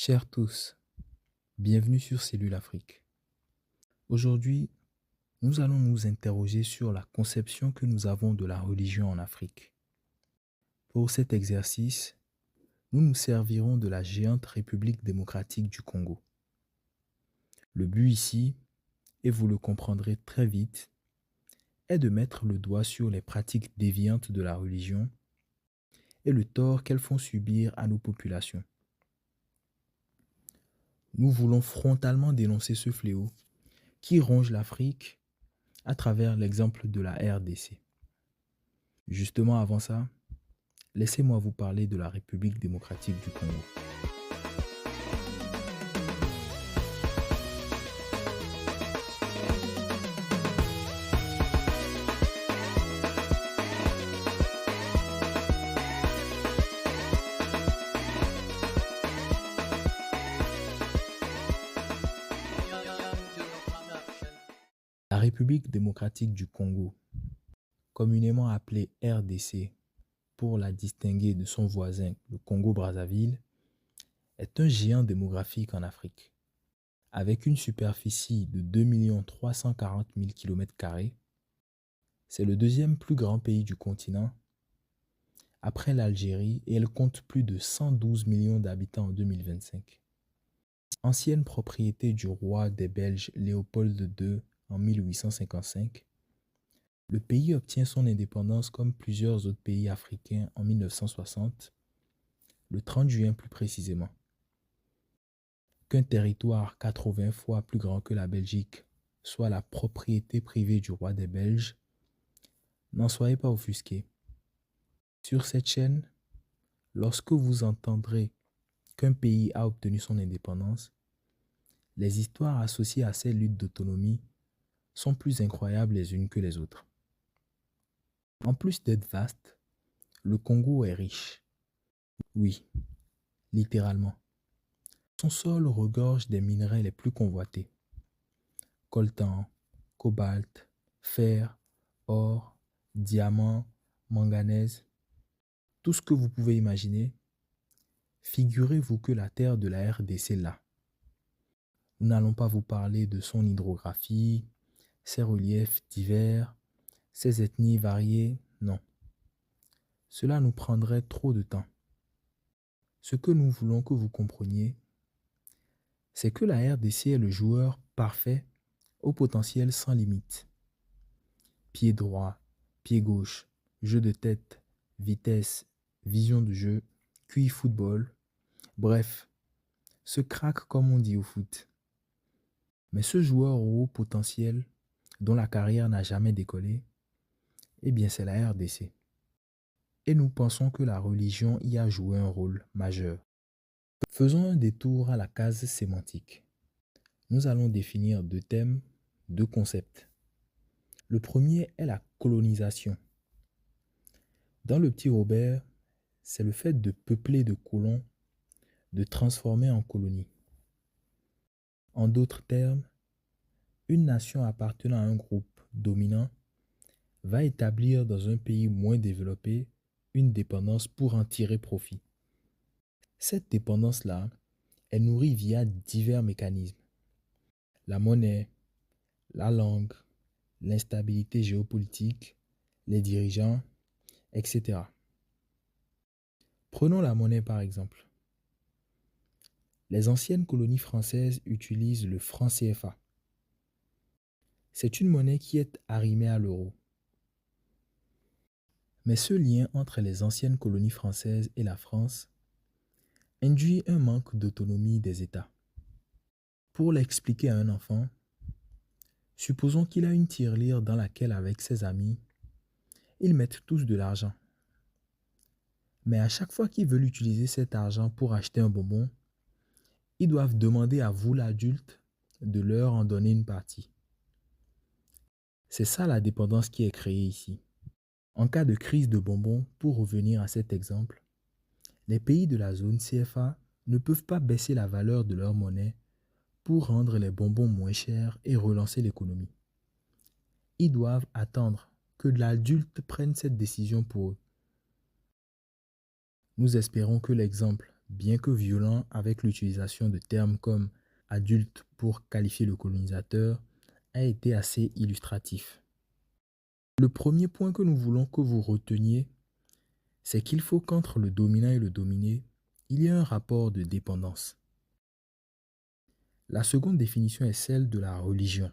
Chers tous, bienvenue sur Cellule Afrique. Aujourd'hui, nous allons nous interroger sur la conception que nous avons de la religion en Afrique. Pour cet exercice, nous nous servirons de la géante République démocratique du Congo. Le but ici, et vous le comprendrez très vite, est de mettre le doigt sur les pratiques déviantes de la religion et le tort qu'elles font subir à nos populations. Nous voulons frontalement dénoncer ce fléau qui ronge l'Afrique à travers l'exemple de la RDC. Justement avant ça, laissez-moi vous parler de la République démocratique du Congo. La République démocratique du Congo, communément appelée RDC pour la distinguer de son voisin, le Congo-Brazzaville, est un géant démographique en Afrique. Avec une superficie de 2 340 000 km², c'est le deuxième plus grand pays du continent après l'Algérie et elle compte plus de 112 millions d'habitants en 2025. Ancienne propriété du roi des Belges Léopold II en 1855, le pays obtient son indépendance comme plusieurs autres pays africains en 1960, le 30 juin plus précisément. Qu'un territoire 80 fois plus grand que la Belgique soit la propriété privée du roi des Belges, n'en soyez pas offusqués. Sur cette chaîne, lorsque vous entendrez qu'un pays a obtenu son indépendance, les histoires associées à ces luttes d'autonomie sont plus incroyables les unes que les autres. En plus d'être vaste, le Congo est riche. Oui, littéralement. Son sol regorge des minerais les plus convoités. Coltan, cobalt, fer, or, diamant, manganèse, tout ce que vous pouvez imaginer. Figurez-vous que la terre de la RDC est là. Nous n'allons pas vous parler de son hydrographie, ses reliefs divers, ses ethnies variées, non. Cela nous prendrait trop de temps. Ce que nous voulons que vous compreniez, c'est que la RDC est le joueur parfait au potentiel sans limite. Pied droit, pied gauche, jeu de tête, vitesse, vision du jeu, QI football, bref, ce crack comme on dit au foot. Mais ce joueur au haut potentiel, dont la carrière n'a jamais décollé, eh bien c'est la RDC. Et nous pensons que la religion y a joué un rôle majeur. Faisons un détour à la case sémantique. Nous allons définir deux thèmes, deux concepts. Le premier est la colonisation. Dans le Petit Robert, c'est le fait de peupler de colons, de transformer en colonies. En d'autres termes, une nation appartenant à un groupe dominant va établir dans un pays moins développé une dépendance pour en tirer profit. Cette dépendance-là est nourrie via divers mécanismes. La monnaie, la langue, l'instabilité géopolitique, les dirigeants, etc. Prenons la monnaie par exemple. Les anciennes colonies françaises utilisent le franc CFA. C'est une monnaie qui est arrimée à l'euro. Mais ce lien entre les anciennes colonies françaises et la France induit un manque d'autonomie des États. Pour l'expliquer à un enfant, supposons qu'il a une tirelire dans laquelle, avec ses amis, ils mettent tous de l'argent. Mais à chaque fois qu'ils veulent utiliser cet argent pour acheter un bonbon, ils doivent demander à vous, l'adulte, de leur en donner une partie. C'est ça la dépendance qui est créée ici. En cas de crise de bonbons, pour revenir à cet exemple, les pays de la zone CFA ne peuvent pas baisser la valeur de leur monnaie pour rendre les bonbons moins chers et relancer l'économie. Ils doivent attendre que l'adulte prenne cette décision pour eux. Nous espérons que l'exemple bien que violent avec l'utilisation de termes comme adulte pour qualifier le colonisateur, a été assez illustratif. Le premier point que nous voulons que vous reteniez, c'est qu'il faut qu'entre le dominant et le dominé, il y ait un rapport de dépendance. La seconde définition est celle de la religion.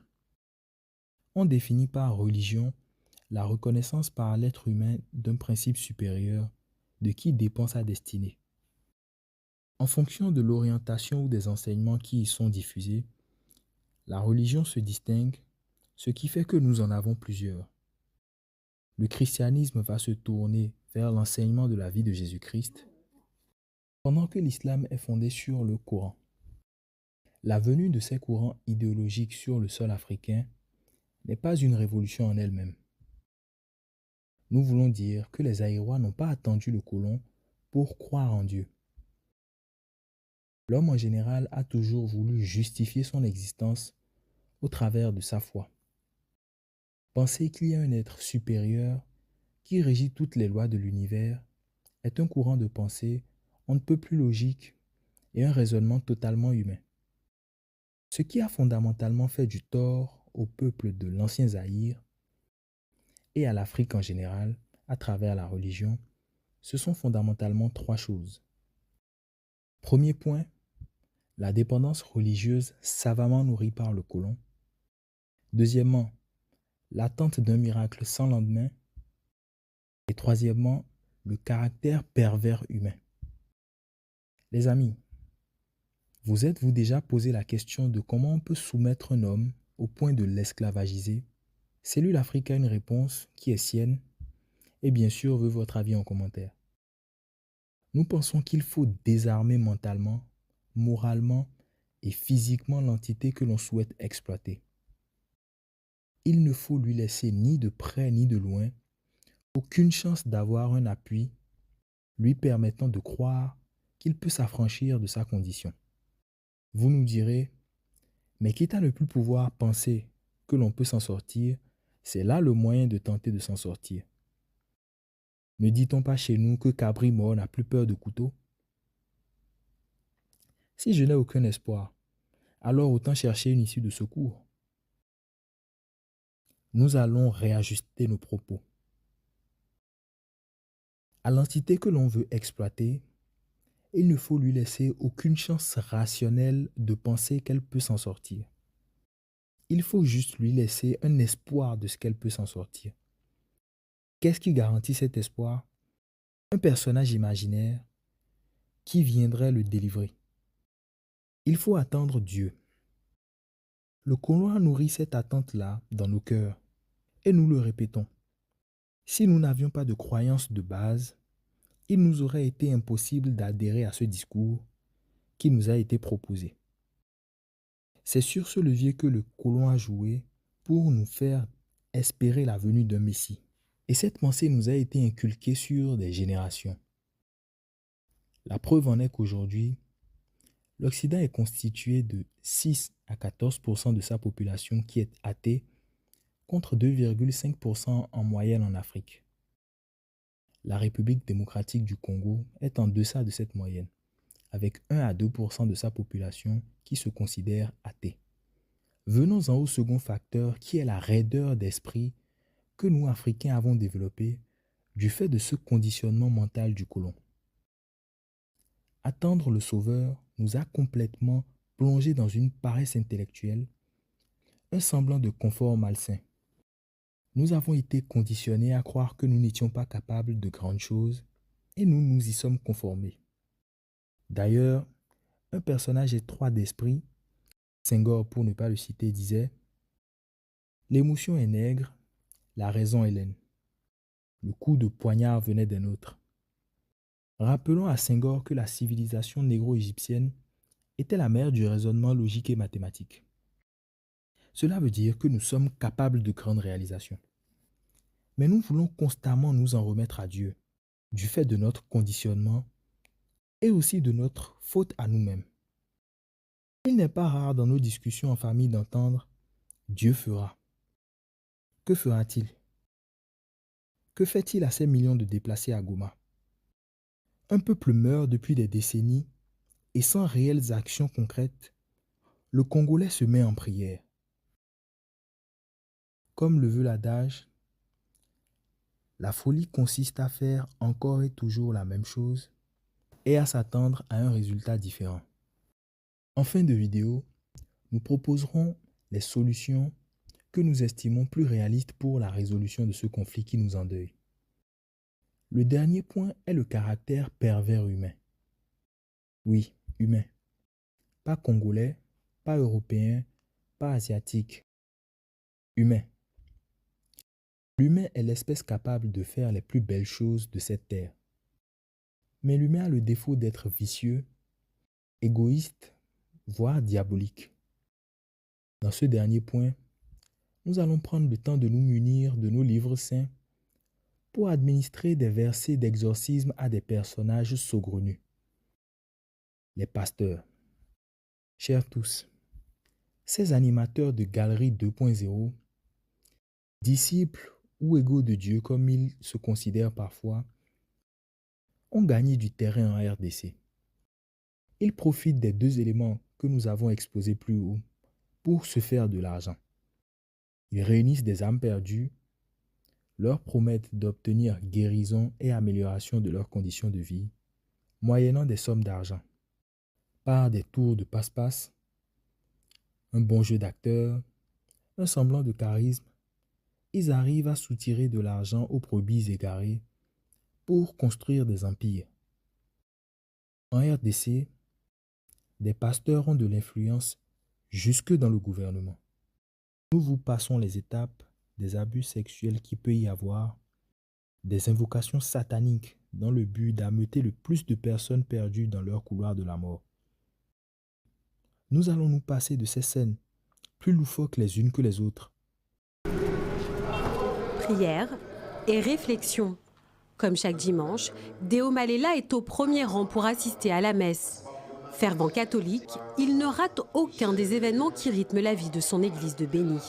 On définit par religion la reconnaissance par l'être humain d'un principe supérieur de qui dépend sa destinée. En fonction de l'orientation ou des enseignements qui y sont diffusés, la religion se distingue, ce qui fait que nous en avons plusieurs. Le christianisme va se tourner vers l'enseignement de la vie de Jésus-Christ, pendant que l'islam est fondé sur le Coran. La venue de ces courants idéologiques sur le sol africain n'est pas une révolution en elle-même. Nous voulons dire que les Aïrois n'ont pas attendu le colon pour croire en Dieu. L'homme en général a toujours voulu justifier son existence au travers de sa foi. Penser qu'il y a un être supérieur qui régit toutes les lois de l'univers est un courant de pensée on ne peut plus logique et un raisonnement totalement humain. Ce qui a fondamentalement fait du tort au peuple de l'ancien Zaïre et à l'Afrique en général à travers la religion, ce sont fondamentalement trois choses. Premier point, la dépendance religieuse savamment nourrie par le colon. Deuxièmement, l'attente d'un miracle sans lendemain. Et troisièmement, le caractère pervers humain. Les amis, vous êtes-vous déjà posé la question de comment on peut soumettre un homme au point de l'esclavagiser? Cellule Afrique a une réponse qui est sienne et bien sûr veut votre avis en commentaire. Nous pensons qu'il faut désarmer mentalement, moralement et physiquement l'entité que l'on souhaite exploiter. Il ne faut lui laisser ni de près ni de loin aucune chance d'avoir un appui lui permettant de croire qu'il peut s'affranchir de sa condition. Vous nous direz, mais quitte à ne plus pouvoir penser que l'on peut s'en sortir, c'est là le moyen de tenter de s'en sortir. Ne dit-on pas chez nous que cabri mort n'a plus peur de couteau? Si je n'ai aucun espoir, alors autant chercher une issue de secours. Nous allons réajuster nos propos. À l'entité que l'on veut exploiter, il ne faut lui laisser aucune chance rationnelle de penser qu'elle peut s'en sortir. Il faut juste lui laisser un espoir de ce qu'elle peut s'en sortir. Qu'est-ce qui garantit cet espoir? Un personnage imaginaire qui viendrait le délivrer. Il faut attendre Dieu. Le colon a nourri cette attente-là dans nos cœurs et nous le répétons. Si nous n'avions pas de croyance de base, il nous aurait été impossible d'adhérer à ce discours qui nous a été proposé. C'est sur ce levier que le colon a joué pour nous faire espérer la venue d'un Messie. Et cette pensée nous a été inculquée sur des générations. La preuve en est qu'aujourd'hui, l'Occident est constitué de 6 à 14% de sa population qui est athée contre 2,5% en moyenne en Afrique. La République démocratique du Congo est en deçà de cette moyenne, avec 1 à 2% de sa population qui se considère athée. Venons-en au second facteur qui est la raideur d'esprit que nous, Africains, avons développée du fait de ce conditionnement mental du colon. Attendre le Sauveur nous a complètement plongés dans une paresse intellectuelle, un semblant de confort malsain. Nous avons été conditionnés à croire que nous n'étions pas capables de grandes choses et nous nous y sommes conformés. D'ailleurs, un personnage étroit d'esprit, Senghor pour ne pas le citer, disait « L'émotion est nègre, la raison est laine. Le coup de poignard venait des nôtres. » Rappelons à Senghor que la civilisation négro-égyptienne était la mère du raisonnement logique et mathématique. Cela veut dire que nous sommes capables de grandes réalisations. Mais nous voulons constamment nous en remettre à Dieu, du fait de notre conditionnement et aussi de notre faute à nous-mêmes. Il n'est pas rare dans nos discussions en famille d'entendre « Dieu fera ». Que fera-t-il? Que fait-il à ces millions de déplacés à Goma? Un peuple meurt depuis des décennies et sans réelles actions concrètes, le Congolais se met en prière. Comme le veut l'adage, la folie consiste à faire encore et toujours la même chose et à s'attendre à un résultat différent. En fin de vidéo, nous proposerons les solutions que nous estimons plus réalistes pour la résolution de ce conflit qui nous endeuille. Le dernier point est le caractère pervers humain. Oui, humain. Pas congolais, pas européen, pas asiatique. Humain. L'humain est l'espèce capable de faire les plus belles choses de cette terre. Mais l'humain a le défaut d'être vicieux, égoïste, voire diabolique. Dans ce dernier point, nous allons prendre le temps de nous munir de nos livres saints pour administrer des versets d'exorcisme à des personnages saugrenus. Les pasteurs. Chers tous, ces animateurs de galerie 2.0, disciples ou égaux de Dieu comme ils se considèrent parfois, ont gagné du terrain en RDC. Ils profitent des deux éléments que nous avons exposés plus haut pour se faire de l'argent. Ils réunissent des âmes perdues, leur promettent d'obtenir guérison et amélioration de leurs conditions de vie, moyennant des sommes d'argent. Par des tours de passe-passe, un bon jeu d'acteur, un semblant de charisme, ils arrivent à soutirer de l'argent aux brebis égarées pour construire des empires. En RDC, des pasteurs ont de l'influence jusque dans le gouvernement. Nous vous passons les étapes des abus sexuels qu'il peut y avoir, des invocations sataniques dans le but d'ameuter le plus de personnes perdues dans leur couloir de la mort. Nous allons nous passer de ces scènes, plus loufoques les unes que les autres. Prière et réflexion. Comme chaque dimanche, Deo Malela est au premier rang pour assister à la messe. Fervent catholique, il ne rate aucun des événements qui rythment la vie de son église de Béni.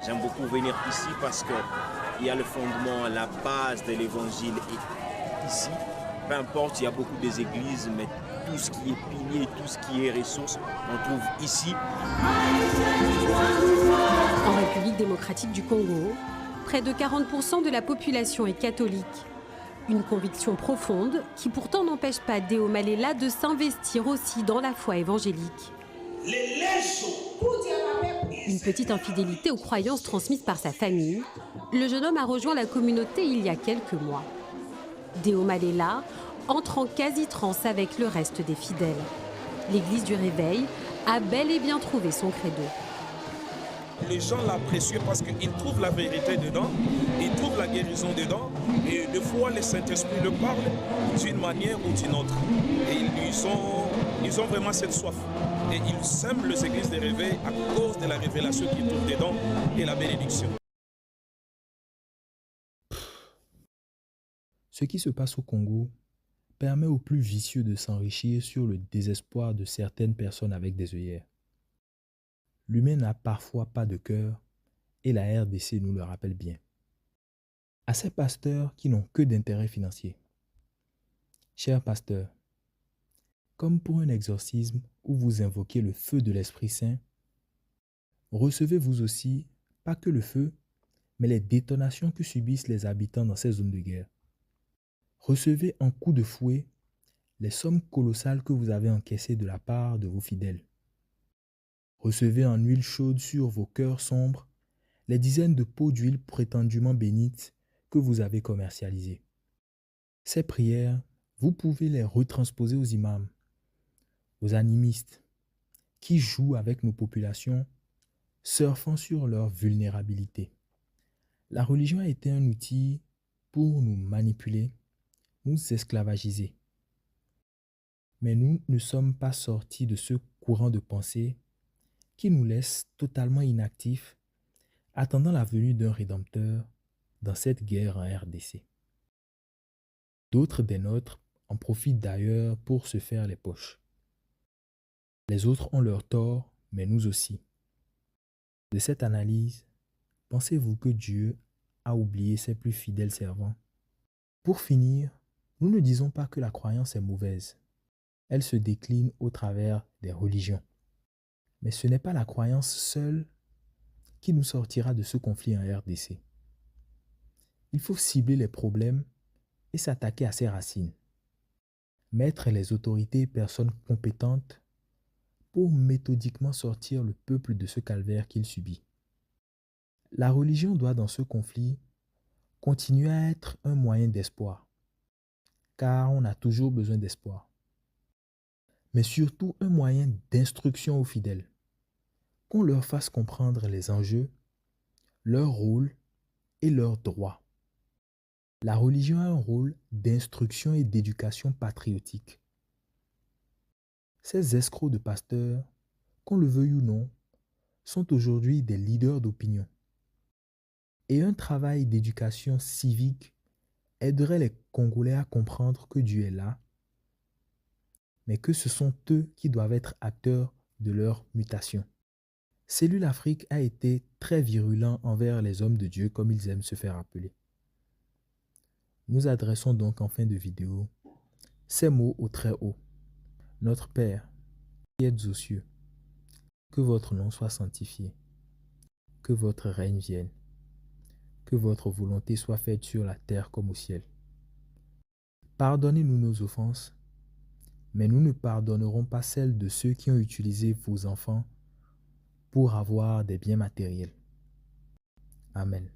J'aime beaucoup venir ici parce qu'il y a le fondement, la base de l'évangile est ici. Peu importe, il y a beaucoup des églises, mais tout ce qui est pilier, tout ce qui est ressources, on trouve ici. En République démocratique du Congo, près de 40% de la population est catholique. Une conviction profonde qui pourtant n'empêche pas Deo Malela de s'investir aussi dans la foi évangélique. Une petite infidélité aux croyances transmises par sa famille, le jeune homme a rejoint la communauté il y a quelques mois. Deo Malela entre en quasi-transe avec le reste des fidèles. L'église du Réveil a bel et bien trouvé son credo. Les gens l'apprécient parce qu'ils trouvent la vérité dedans, ils trouvent la guérison dedans, et des fois le Saint-Esprit le parle d'une manière ou d'une autre. Et ils ont vraiment cette soif. Et ils sèment les églises de réveil à cause de la révélation qu'ils trouvent dedans et la bénédiction. Ce qui se passe au Congo permet aux plus vicieux de s'enrichir sur le désespoir de certaines personnes avec des œillères. L'humain n'a parfois pas de cœur et la RDC nous le rappelle bien. À ces pasteurs qui n'ont que d'intérêt financier. Chers pasteurs, comme pour un exorcisme où vous invoquez le feu de l'Esprit Saint, recevez vous aussi, pas que le feu, mais les détonations que subissent les habitants dans ces zones de guerre. Recevez en coup de fouet les sommes colossales que vous avez encaissées de la part de vos fidèles. Recevez en huile chaude sur vos cœurs sombres les dizaines de pots d'huile prétendument bénites que vous avez commercialisées. Ces prières, vous pouvez les retransposer aux imams, aux animistes, qui jouent avec nos populations, surfant sur leur vulnérabilité. La religion a été un outil pour nous manipuler, nous esclavagiser. Mais nous ne sommes pas sortis de ce courant de pensée qui nous laisse totalement inactifs, attendant la venue d'un rédempteur dans cette guerre en RDC. D'autres des nôtres en profitent d'ailleurs pour se faire les poches. Les autres ont leur tort, mais nous aussi. De cette analyse, pensez-vous que Dieu a oublié ses plus fidèles servants? Pour finir, Nous ne disons pas que la croyance est mauvaise. Elle se décline au travers des religions. Mais ce n'est pas la croyance seule qui nous sortira de ce conflit en RDC. Il faut cibler les problèmes et s'attaquer à ses racines. Mettre les autorités et personnes compétentes pour méthodiquement sortir le peuple de ce calvaire qu'il subit. La religion doit dans ce conflit continuer à être un moyen d'espoir, car on a toujours besoin d'espoir, mais surtout un moyen d'instruction aux fidèles, qu'on leur fasse comprendre les enjeux, leur rôle et leurs droits. La religion a un rôle d'instruction et d'éducation patriotique. Ces escrocs de pasteurs, qu'on le veuille ou non, sont aujourd'hui des leaders d'opinion. Et un travail d'éducation civique aiderait les Congolais à comprendre que Dieu est là, mais que ce sont eux qui doivent être acteurs de leur mutation. Cellule Afrique a été très virulent envers les hommes de Dieu, comme ils aiment se faire appeler. Nous adressons donc en fin de vidéo ces mots au Très-Haut. Notre Père, qui êtes aux cieux, que votre nom soit sanctifié, que votre règne vienne, que votre volonté soit faite sur la terre comme au ciel. Pardonnez-nous nos offenses, mais nous ne pardonnerons pas celles de ceux qui ont utilisé vos enfants pour avoir des biens matériels. Amen.